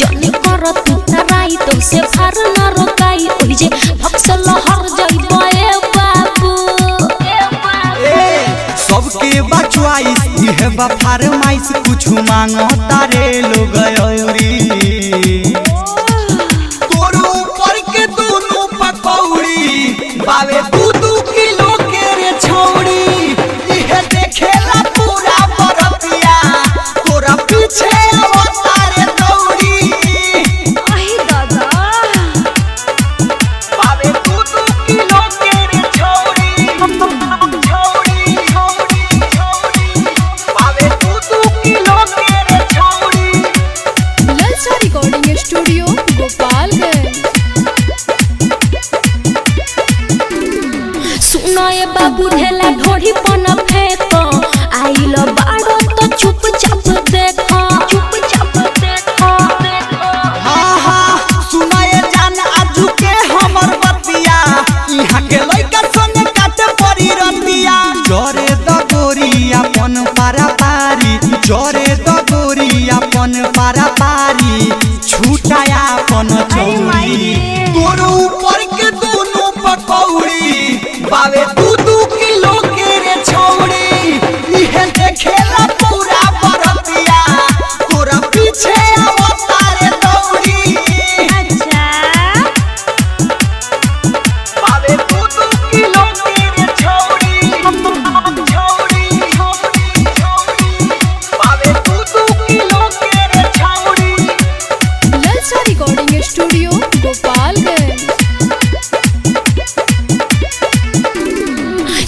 जनी कर तू तराई तो से फार न रोकाई ओहि जे भक्सल हर जइबे बाबू सबके बचवाई इहे बा फरमाइश कुछ मांगो तारे लोग औरी तोर ऊपर के दोनों पकौड़ी बावे 2-2 किलो के रे छौड़ी इहे देखेला पूरा बरतिया तोरा पीछे अवतारे दौड़ी आई दादा बावे 2-2 किलो के रे छौड़ी बावे 2-2 किलो के रे छौड़ी ललचा रिकॉर्डिंग स्टूडियो गोपालगंज। सुनो ये बाबू ढेला ढोढ़ी पन फेंको आइल बाड़ो तो चुपचाप देखो हाँ हाँ सुनाए जान आजू के हमर बतिया इहाँ के लइका संगे काटे पड़ी रतिया जोरे द गोरी अपन पारा पारी जोरे द गोरी अपन पारा पारी छूटाया अपन चौड़ी तोर ऊपर के दोनों पकौड़ी बावे 2-2 किलो के रे छौड़ी इहे देखेला पूरा बरतिया तोरा पीछे अवतारे दौड़ी अच्छा बावे 2-2 किलो के रे छौड़ी बावे 2-2 किलो के रे छौड़ी ललचा रिकॉर्डिंग स्टूडियो गोपालगंज।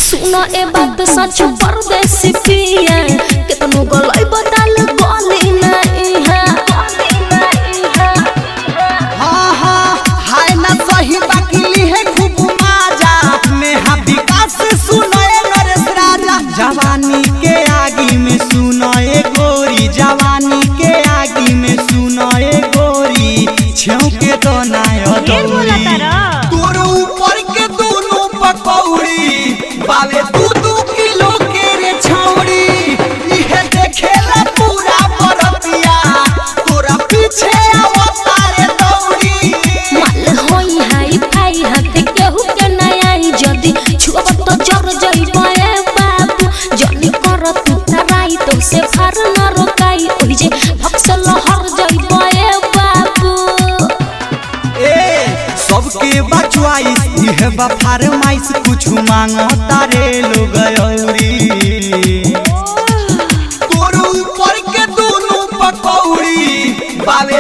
सुनो ए बात सच परदेसी पिया कितनो गलई बदल गली नहीं है हाँ हाँ हाय ना सही बाकी है खूब माजा नेहा विकास सुनाए नरेश राजा जवानी के आगी में सुनाए गोरी जवानी के आगी में सुनाए गोरी छेऊ के तो नाय दौड़ी तोर ऊपर के दोनों पकौड़ी बावे 2-2 किलो के रे छौड़ी इहे देखेला पूरा बरतिया तोरा पीछे अवतारे दौड़ी माल होई हाई फाई हाथे केहू के नहीं आई जदी छुअब तो जर जइबे बाबू जनी कर तू तराई तो से फार न रोकाई ओहि जे भक्सल हर जइबे बाबू सबके बचवाई इहे बा फरमाइश कुछ मांगो तारे लोग औरी तोर ऊपर के दोनों पकौड़ी बावे